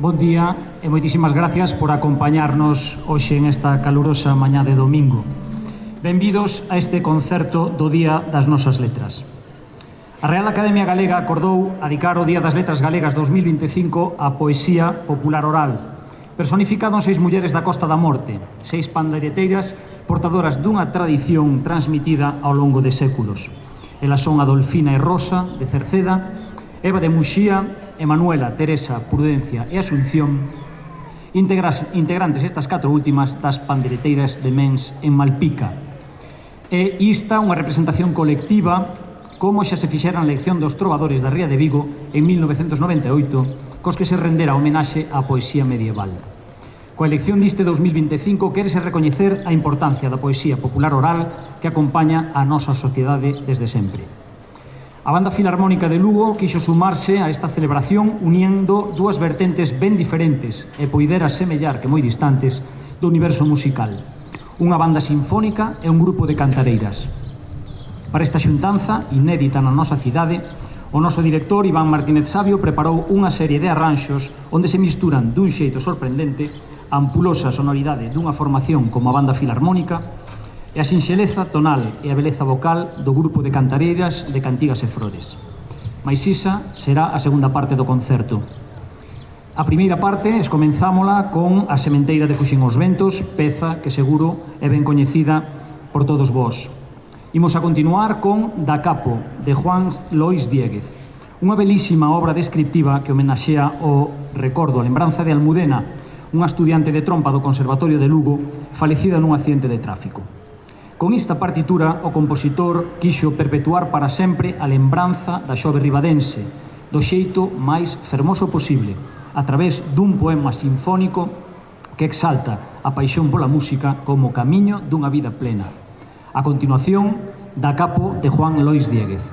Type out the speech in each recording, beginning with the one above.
Bon día e moitísimas gracias por acompañarnos hoxe en esta calurosa mañá de domingo. Benvidos a este concerto do Día das Nosas Letras. A Real Academia Galega acordou adicar o Día das Letras Galegas 2025 á poesía popular oral, personificado en 6 mulleres da Costa da Morte, 6 pandeireteiras portadoras dunha tradición transmitida ao longo de séculos. Elas son Adolfina e Rosa, de Cerceda, Eva de Muxía, Emanuela, Teresa, Prudencia e Asunción, integrantes estas 4 últimas das pandeireteiras de Mens en Malpica. E ista unha representación colectiva como xa se fixera na elección dos trovadores da Ría de Vigo en 1998, cos que se rendera homenaxe á poesía medieval. Coa elección diste 2025 quérese recoñecer a importancia da poesía popular oral que acompaña a nosa sociedade desde sempre. A Banda Filarmónica de Lugo quixo sumarse a esta celebración uniendo dúas vertentes ben diferentes e poidera semellar que moi distantes do universo musical. Unha banda sinfónica e un grupo de cantareiras. Para esta xuntanza, inédita na nosa cidade, o noso director Iván Martínez Sabio preparou unha serie de arranxos onde se misturan dun xeito sorprendente a ampulosa sonoridade dunha formación como a Banda Filarmónica e a sinxeleza tonal e a beleza vocal do grupo de cantareiras de Cantigas e Flores. Mais isa será a segunda parte do concerto. A primeira parte escomenzámola con A sementeira de Fuxen os ventos, peza que seguro é ben coñecida por todos vós. Imos a continuar con Da Capo, de Juan Lois Diéguez, unha belísima obra descriptiva que homenaxea o recordo, a lembranza de Almudena, unha estudiante de trompa do Conservatorio de Lugo, falecida nun accidente de tráfico. Con esta partitura, o compositor quixo perpetuar para sempre a lembranza da xove ribadense, do xeito máis fermoso posible, a través dun poema sinfónico que exalta a paixón pola música como camiño dunha vida plena. A continuación, Da Capo, de Juan Lois Diéguez.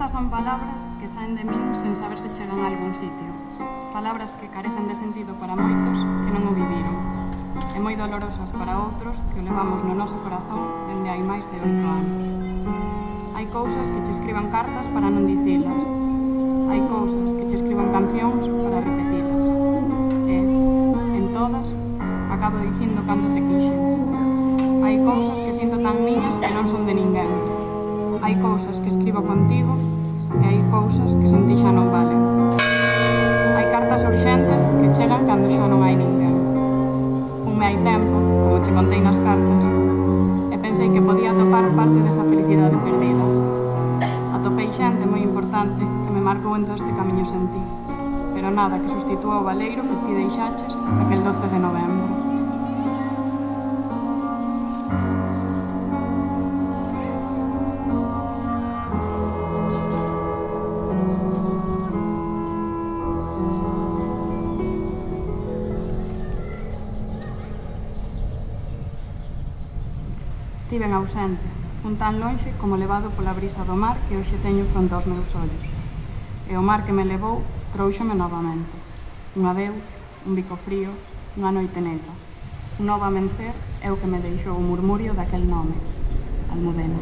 Estas son palabras que saen de min sen saber se chegan a algún sitio. Palabras que carecen de sentido para moitos que non o viviron. E moi dolorosas para outros que o levamos no noso corazón dende hai máis de 8 anos. Hai cousas que che escriban cartas para non dicilas. Hai cousas que che escriban cancións para repetilas. E, en todas, acabo dicindo canto te quixen. Hai cousas que sinto tan miñas que non son de ninguén. Hai cousas que escribo contigo e hai cousas que sen ti xa non valen. Hai cartas urxentes que chegan cando xa non hai ninguén. Funme hai tempo, como che contei nas cartas, e pensei que podía atopar parte desa felicidade perdida. Atopei xente moi importante que me marcou en todo este camiño sen ti, pero nada que sustitúa o baleiro que ti deixaches aquel 12 de novembro. Estiven ausente, fun tan lonxe como levado pola brisa do mar que hoxe teño fronte aos meus ollos. E o mar que me levou trouxome novamente. Un adeus, un bico frío, unha noite negra. Un novo amencer é o que me deixou o murmurio daquel nome, Almudena.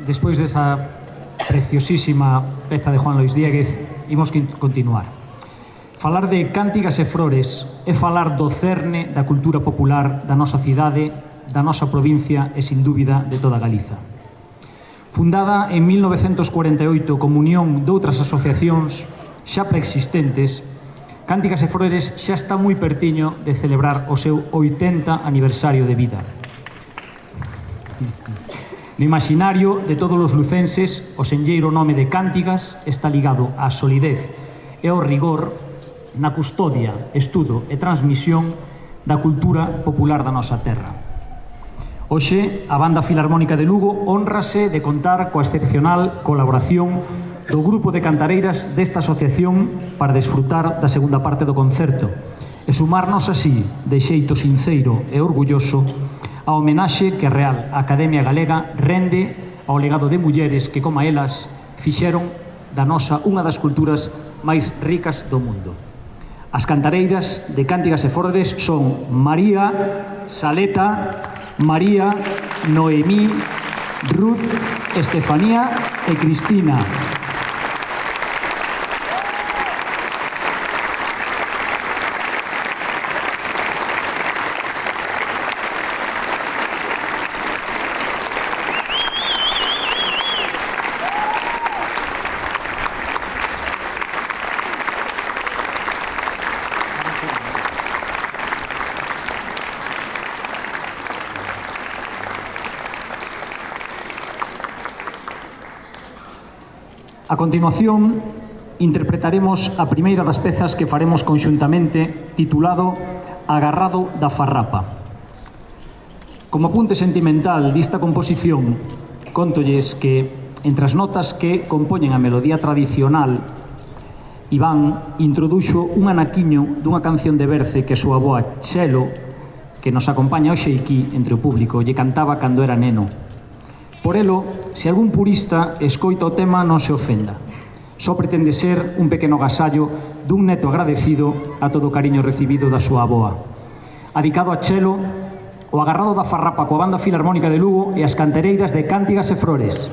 despois desa preciosísima peza de Juan Lois Diéguez, imos continuar. Falar de cántigas e flores é falar do cerne da cultura popular da nosa cidade, da nosa provincia e, sin dúbida, de toda Galiza. Fundada en 1948 como unión doutras asociacións xa preexistentes, Cántigas e Flores xa está moi pertiño de celebrar o seu 80 aniversario de vida. No imaginario de todos os lucenses, o senlleiro nome de Cántigas está ligado á solidez e ao rigor na custodia, estudo e transmisión da cultura popular da nosa terra. Hoxe, a Banda Filarmónica de Lugo hónrase de contar coa excepcional colaboración do grupo de cantareiras desta asociación para desfrutar da segunda parte do concerto e sumarnos así, de xeito sinceiro e orgulloso, a homenaxe que a Real Academia Galega rende ao legado de mulleres que, como elas, fixeron da nosa unha das culturas máis ricas do mundo. As cantareiras de Cántigas e Flores son María, Saleta, María, Noemí, Ruth, Estefanía e Cristina. A continuación, interpretaremos a primeira das pezas que faremos conxuntamente, titulado Agarrado da Farrapa. Como apunte sentimental dista composición, contolles que, entre as notas que compoñen a melodía tradicional, Iván introduxo un anaquiño dunha canción de Berce que a súa avoa Chelo, que nos acompaña hoxe aquí entre o público, lle cantaba cando era neno. Por elo, se algún purista escoita o tema, non se ofenda. Só pretende ser un pequeno agasallo dun neto agradecido a todo o cariño recibido da súa avoa. Adicado a Chelo, o Agarrado da Farrapa coa Banda Filarmónica de Lugo e as cantareiras de Cántigas e Flores.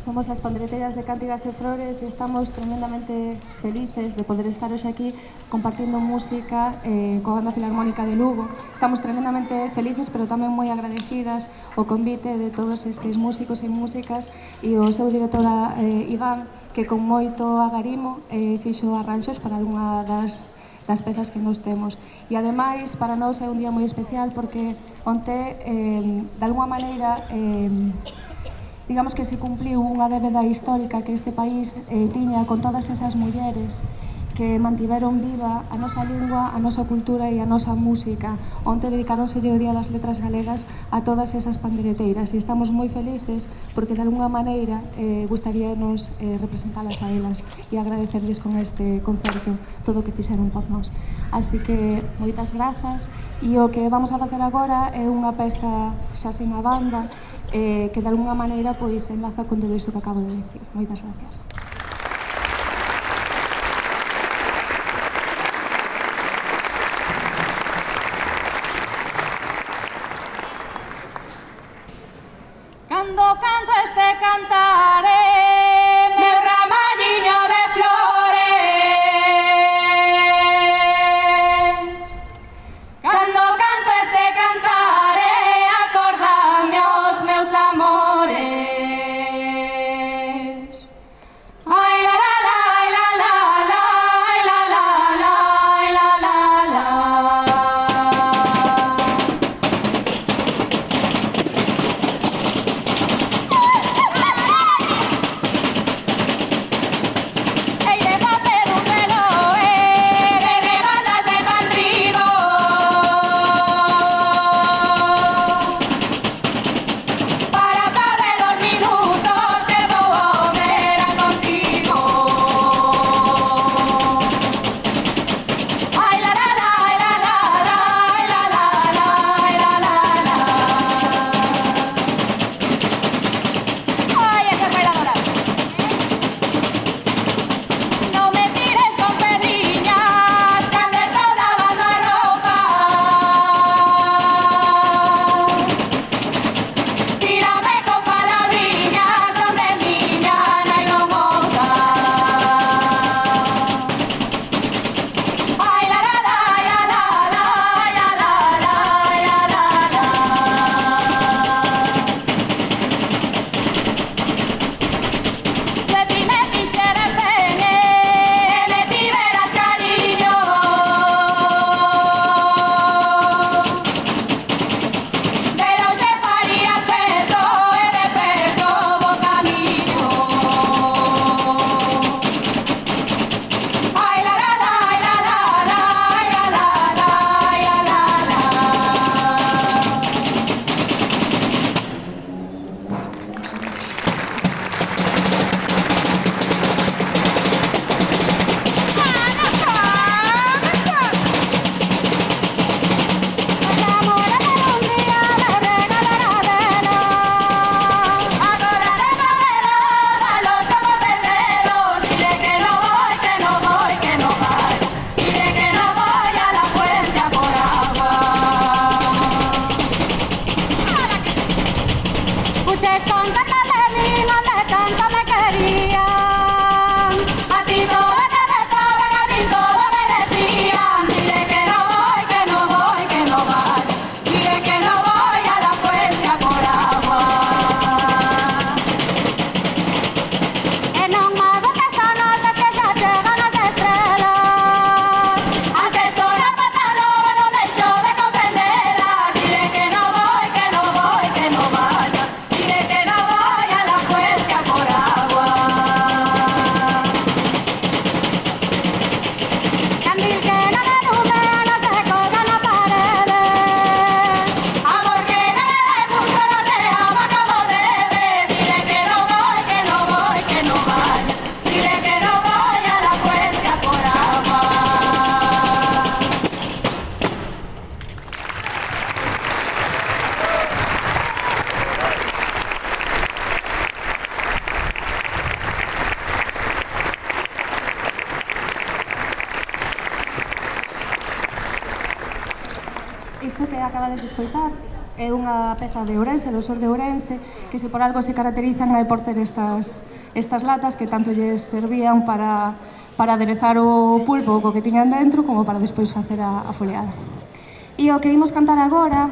Somos as Pandereteiras de Cántigas e Flores e estamos tremendamente felices de poder estar hoxe aquí compartindo música coa Banda Filarmónica de Lugo. Estamos tremendamente felices, pero tamén moi agradecidas o convite de todos estes músicos e músicas e o seu director Iván, que con moito agarimo fixo arranxos para algunha das pezas que nos temos. E ademais, para nós é un día moi especial porque onte, de alguma maneira, digamos que se cumpliu unha débeda histórica que este país tiña con todas esas mulleres que mantiveron viva a nosa lingua, a nosa cultura e a nosa música. Onte dedicáronselle o Día das Letras Galegas a todas esas pandereteiras e estamos moi felices porque de alguna maneira gustaríanos representalas a elas e agradecerles con este concerto todo o que fixeron por nós. Así que moitas grazas e o que vamos a facer agora é unha peza xa sen a banda que de alguna maneira pois enlaza con todo isto que acabo de decir. Moitas gracias. Cando canto este cantaré, meu ramalliño de flores. Cando canto este cantaré, acordame os meus amores. Ai la la la, ai la la la, ai la la la, ai la la la. Isto que acabades de escoitar é unha peza de Ourense, do sur de Ourense, que se por algo se caracterizan é por ter estas latas que tanto lles servían para aderezar o pulpo co que tiñan dentro como para despois facer a foliada. E o que imos cantar agora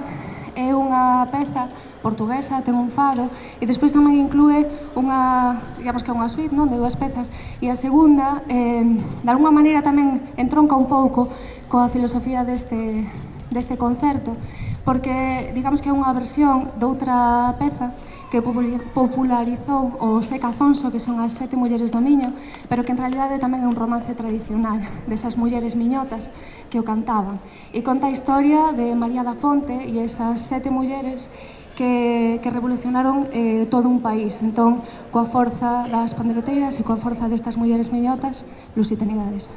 é unha peza portuguesa, ten un fado, e despois tamén inclúe unha, digamos que é unha suite, non, de dúas pezas, e a segunda, de alguma maneira tamén entronca un pouco coa filosofía deste concerto, porque digamos que é unha versión doutra peza que popularizou o Seca Afonso, que son as 7 mulleres do Miño, pero que en realidade tamén é un romance tradicional desas mulleres miñotas que o cantaban. E conta a historia de María da Fonte e esas 7 mulleres que revolucionaron todo un país. Entón, coa forza das pandereteiras e coa forza destas mulleres miñotas, lusitaniedades.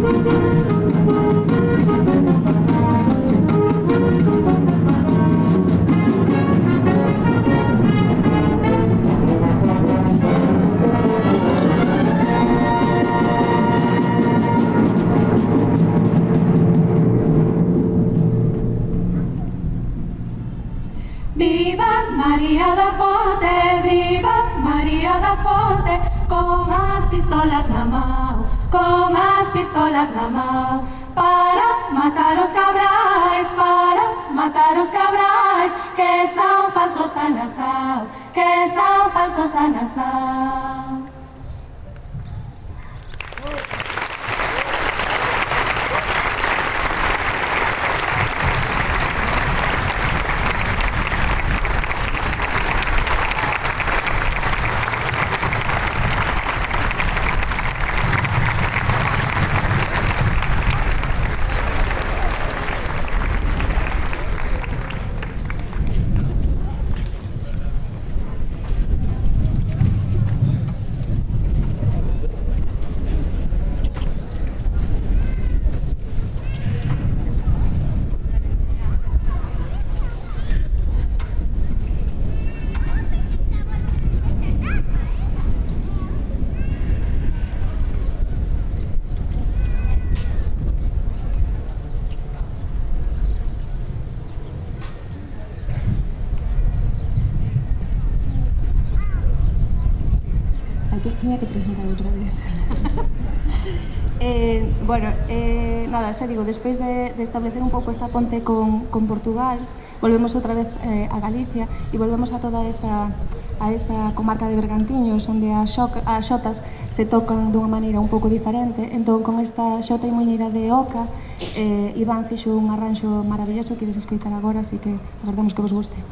Viva María da Fonte, viva María da Fonte, con as pistolas na mão, con as pistolas na mão, para matar os cabrais, que son falsos a nação, que son falsos a nação. Tiña que presentar outra vez. Nada, xa digo, despois de establecer un pouco esta ponte con Portugal, volvemos outra vez a Galicia e volvemos a toda esa comarca de Bergantiños, onde as xotas se tocan dunha maneira un pouco diferente. Entón, con esta xota e muñeira de Oca, Iván fixo un arranxo maravilloso que ides escoitar agora, así que agardamos que vos guste.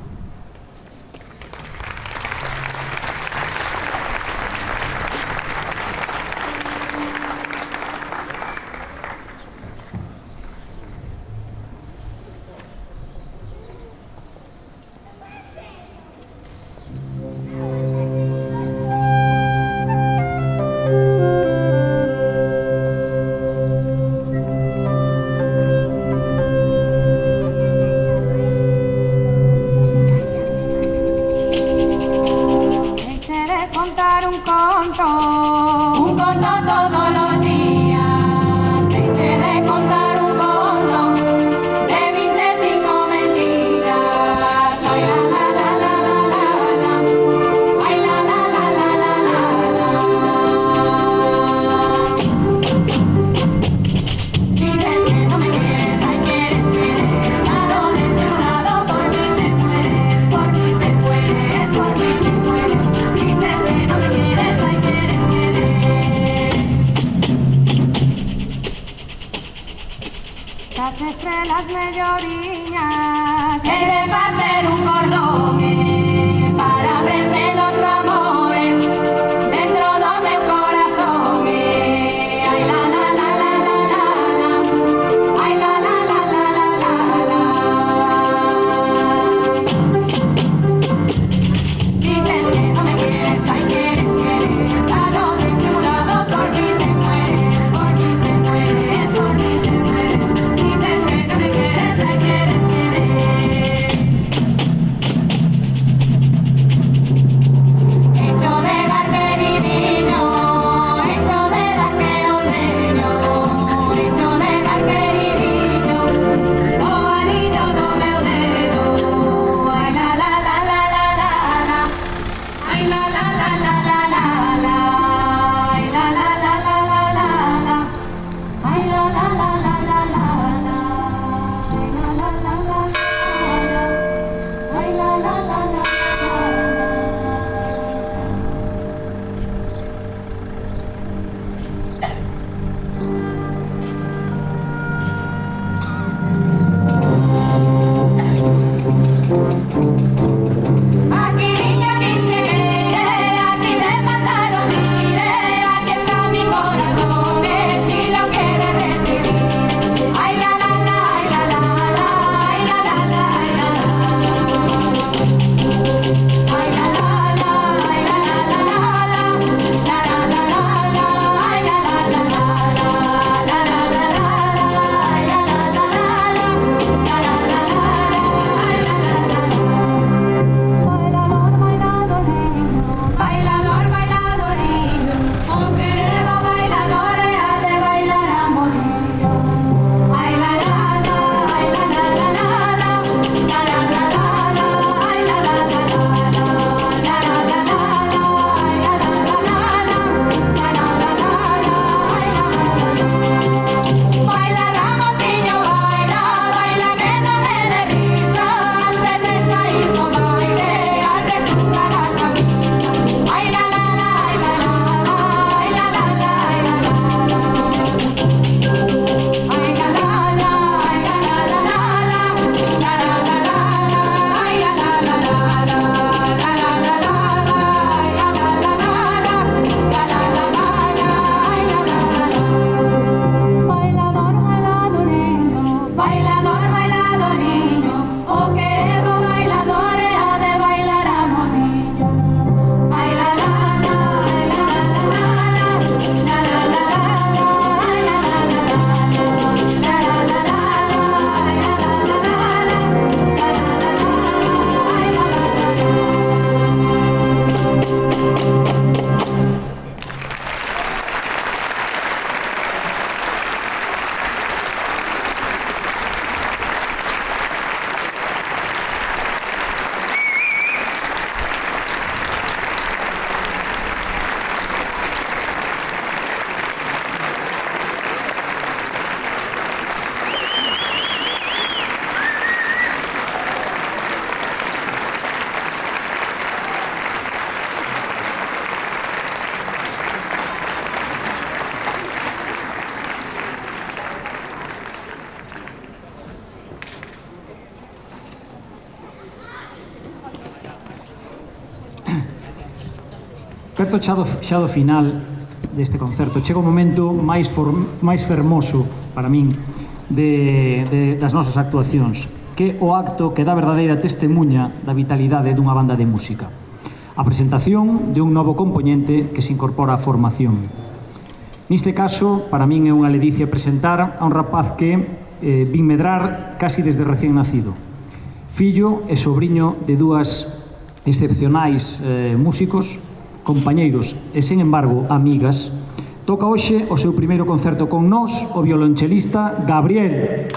Perto xa do final deste concerto, chega o momento máis fermoso para min das nosas actuacións, que o acto que dá verdadeira testemunha da vitalidade dunha banda de música. A presentación de un novo compoñente que se incorpora á formación. Neste caso, para min é unha ledicia presentar a un rapaz que vin medrar casi desde recién nacido. Fillo e sobrinho de dúas excepcionais músicos, compañeiros e, sen embargo, amigas. Toca hoxe o seu primeiro concerto con nós o violonchelista Gabriel.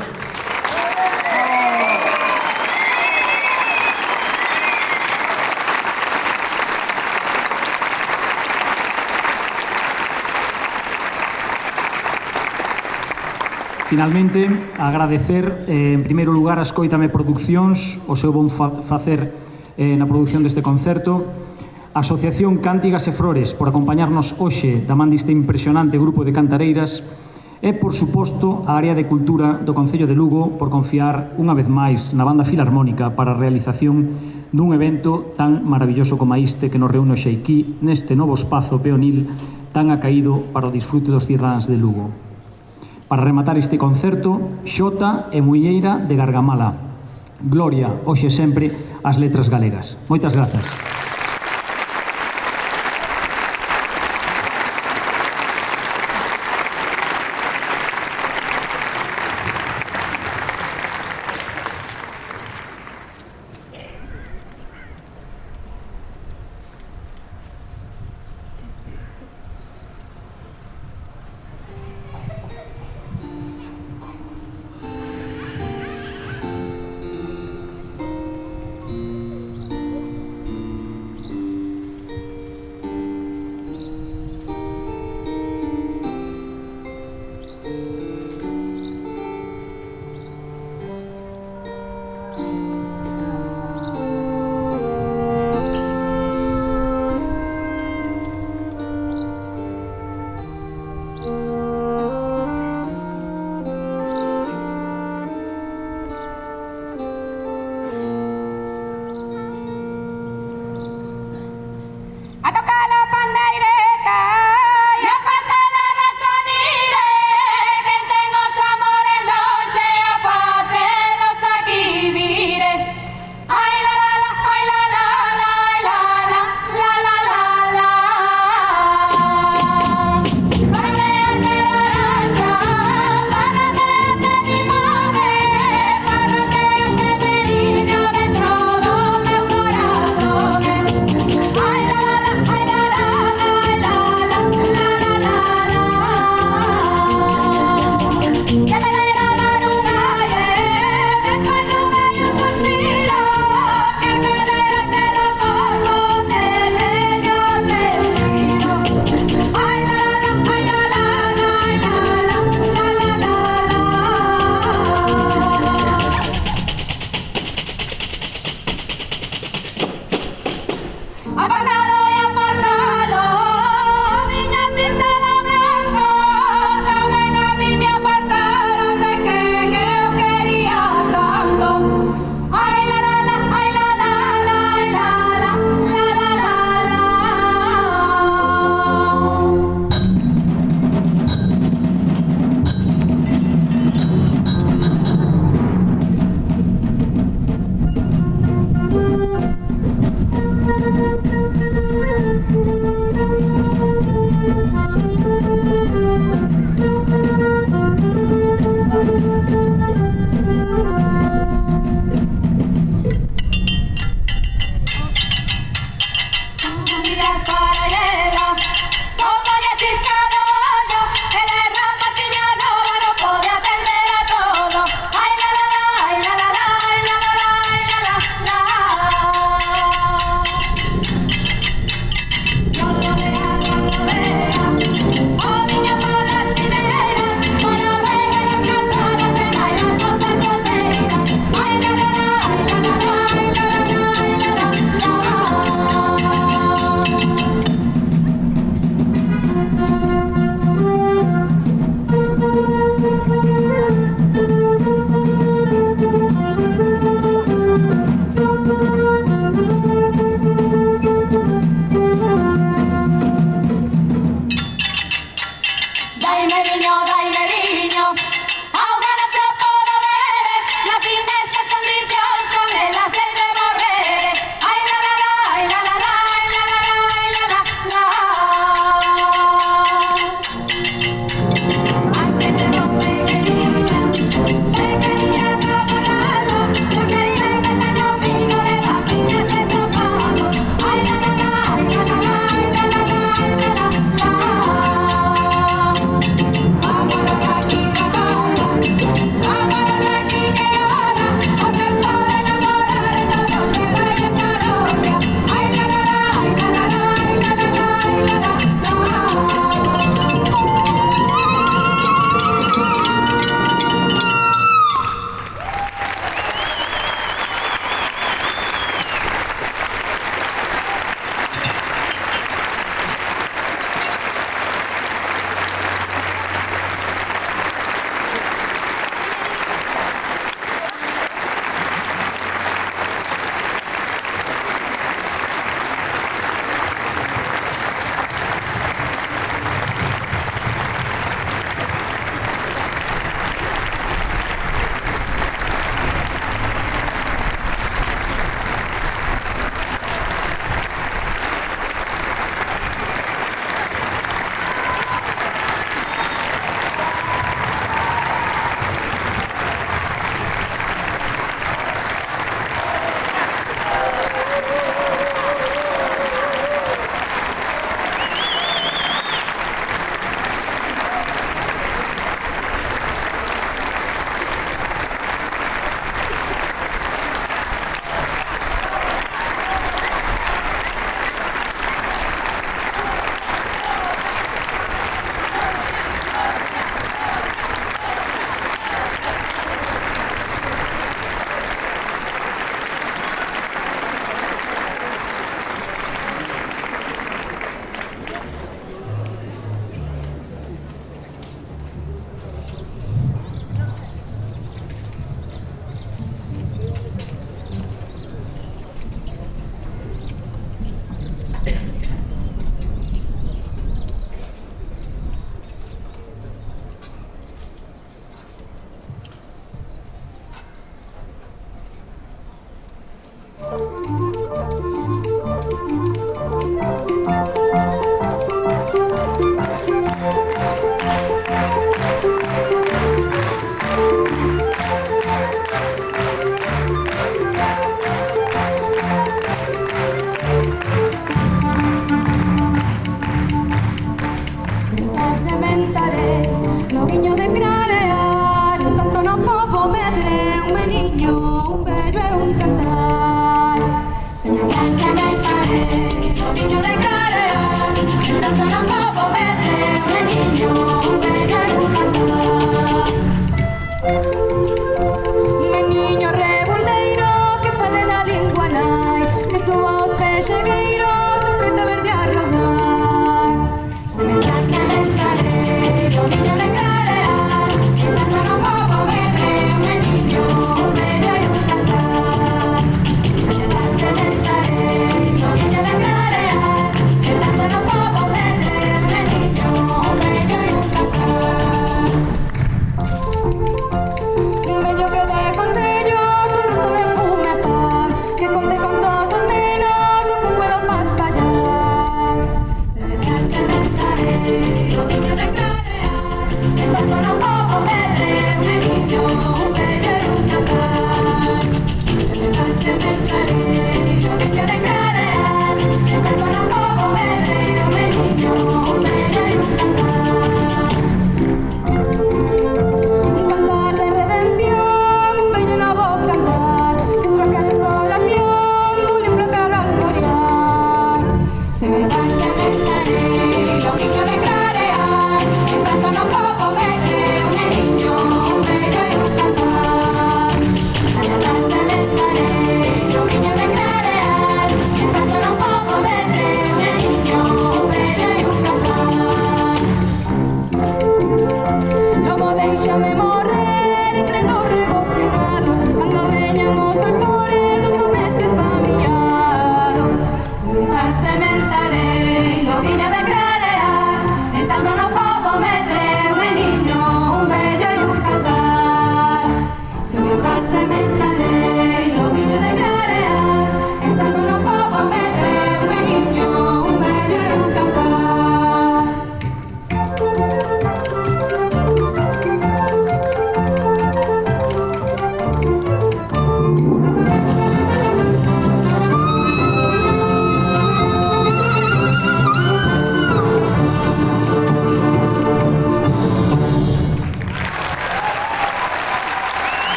Finalmente, agradecer en primeiro lugar a Escóitame Produccións o seu bon facer na produción deste concerto, a Asociación Cántigas e Flores por acompañarnos hoxe da man deste impresionante grupo de cantareiras e, por suposto, a Área de Cultura do Concello de Lugo por confiar unha vez máis na Banda Filarmónica para a realización dun evento tan maravilloso como este que nos reúne hoxe aquí neste novo espazo peonil tan acaído para o disfrute dos ciddáns de Lugo. Para rematar este concerto, Xota e Muilleira de Gargamala. Gloria, hoxe sempre, ás letras galegas. Moitas grazas.